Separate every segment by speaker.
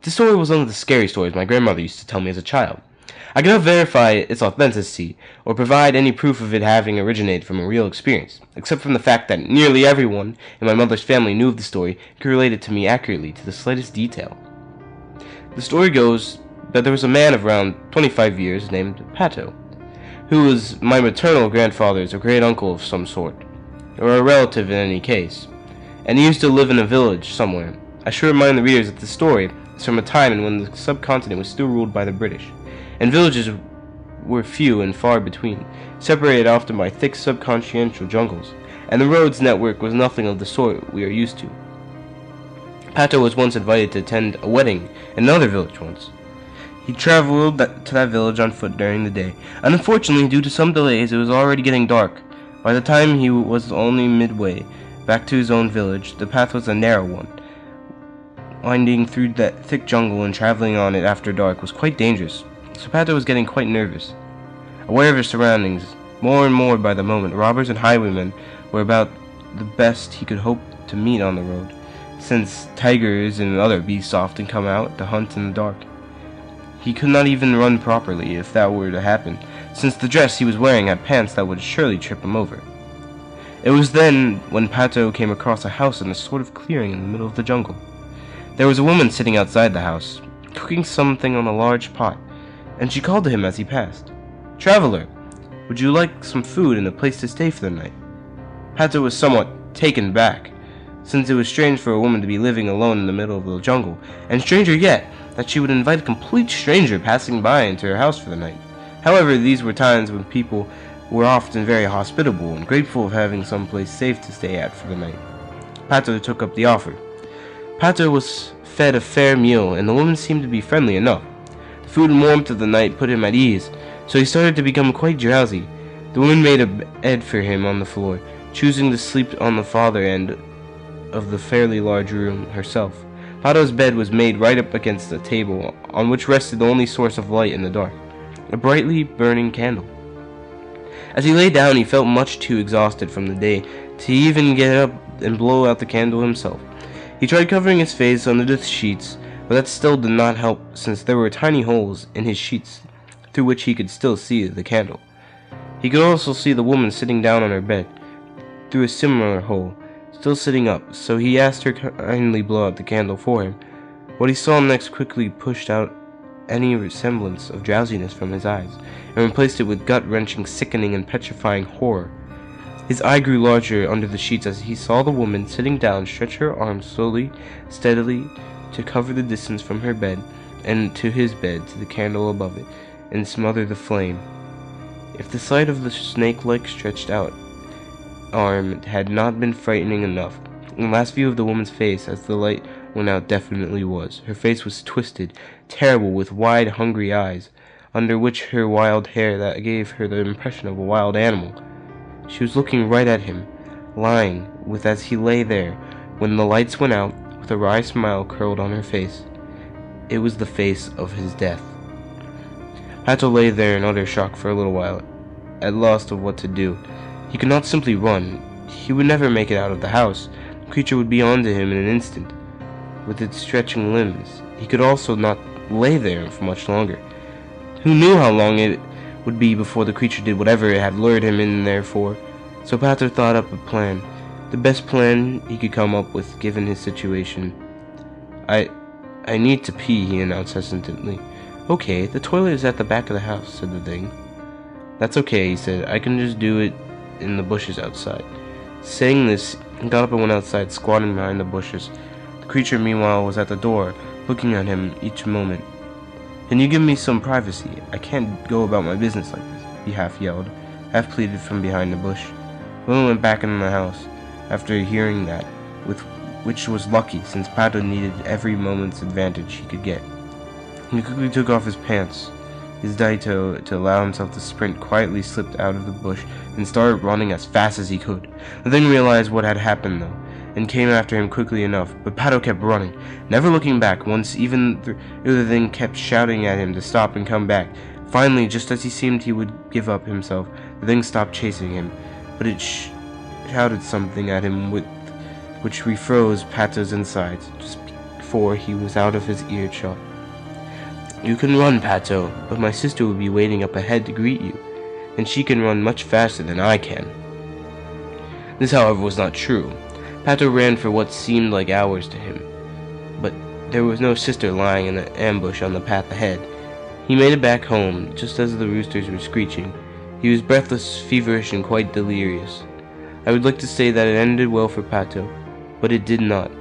Speaker 1: This story was one of the scary stories my grandmother used to tell me as a child. I cannot verify its authenticity or provide any proof of it having originated from a real experience, except from the fact that nearly everyone in my mother's family knew of the story and could relate it to me accurately to the slightest detail. The story goes that there was a man of around 25 years named Pato, who was my maternal grandfather's or great uncle of some sort, or a relative in any case, and he used to live in a village somewhere. I should remind the readers that the story is from a time when the subcontinent was still ruled by the British, and villages were few and far between, separated often by thick subcontinental jungles, and the roads network was nothing of the sort we are used to. Pato was once invited to attend a wedding in another village once. He traveled to that village on foot during the day, and unfortunately, due to some delays, it was already getting dark. By the time he was only midway back to his own village, the path was a narrow one. Winding through that thick jungle and traveling on it after dark was quite dangerous, so Pato was getting quite nervous. Aware of his surroundings, more and more by the moment, robbers and highwaymen were about the best he could hope to meet on the road, since tigers and other beasts often come out to hunt in the dark. He could not even run properly if that were to happen, since the dress he was wearing had pants that would surely trip him over. It was then when Pato came across a house in a sort of clearing in the middle of the jungle. There was a woman sitting outside the house, cooking something on a large pot, and she called to him as he passed. "Traveler, would you like some food and a place to stay for the night?" Pato was somewhat taken back, since it was strange for a woman to be living alone in the middle of the jungle, and stranger yet, that she would invite a complete stranger passing by into her house for the night. However, these were times when people were often very hospitable and grateful of having some place safe to stay at for the night. Pato took up the offer. Pato was fed a fair meal, and the woman seemed to be friendly enough. The food and warmth of the night put him at ease, so he started to become quite drowsy. The woman made a bed for him on the floor, choosing to sleep on the farther end of the fairly large room herself. Pato's bed was made right up against a table, on which rested the only source of light in the dark, a brightly burning candle. As he lay down, he felt much too exhausted from the day to even get up and blow out the candle himself. He tried covering his face under the sheets, but that still did not help, since there were tiny holes in his sheets through which he could still see the candle. He could also see the woman sitting down on her bed, through a similar hole, still sitting up, so he asked her to kindly blow out the candle for him. What he saw next quickly pushed out any semblance of drowsiness from his eyes, and replaced it with gut-wrenching, sickening, and petrifying horror. His eye grew larger under the sheets as he saw the woman sitting down stretch her arms slowly, steadily, to cover the distance from her bed and to his bed to the candle above it, and smother the flame. If the sight of the snake-like stretched out arm had not been frightening enough, the last view of the woman's face as the light went out definitely was. Her face was twisted, terrible, with wide, hungry eyes, under which her wild hair that gave her the impression of a wild animal. She was looking right at him, lying with as he lay there, when the lights went out, with a wry smile curled on her face. It was the face of his death. Pato lay there in utter shock for a little while, at loss of what to do. He could not simply run. He would never make it out of the house. The creature would be onto him in an instant, with its stretching limbs. He could also not lay there for much longer. Who knew how long it would be before the creature did whatever it had lured him in there for? So Pato thought up a plan. The best plan he could come up with given his situation. I need to pee," he announced hesitantly. "Okay, the toilet is at the back of the house," said the thing. "That's okay," he said. "I can just do it in the bushes outside." Saying this, he got up and went outside, squatting behind the bushes. The creature, meanwhile, was at the door, looking at him each moment. "Can you give me some privacy? I can't go about my business like this," he half yelled, half pleaded from behind the bush. The woman went back into the house, after hearing that, which was lucky, since Pato needed every moment's advantage he could get. He quickly took off his pants. His Daito, to allow himself to sprint, quietly slipped out of the bush and started running as fast as he could. The thing realized what had happened, though, and came after him quickly enough, but Pato kept running, never looking back. Once even the thing kept shouting at him to stop and come back. Finally, just as he seemed he would give up himself, the thing stopped chasing him, but it shouted something at him which refroze Pato's insides. "Just be before he was out of his earshot. "You can run, Pato, but my sister will be waiting up ahead to greet you, and she can run much faster than I can." This, however, was not true. Pato ran for what seemed like hours to him, but there was no sister lying in an ambush on the path ahead. He made it back home just as the roosters were screeching. He was breathless, feverish, and quite delirious. I would like to say that it ended well for Pato, but it did not.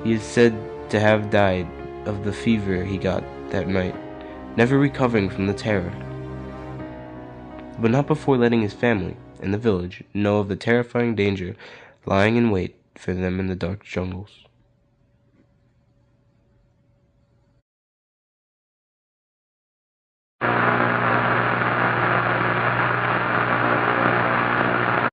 Speaker 1: He is said to have died of the fever he got that night, never recovering from the terror. But not before letting his family and the village know of the terrifying danger lying in wait for them in the dark jungles.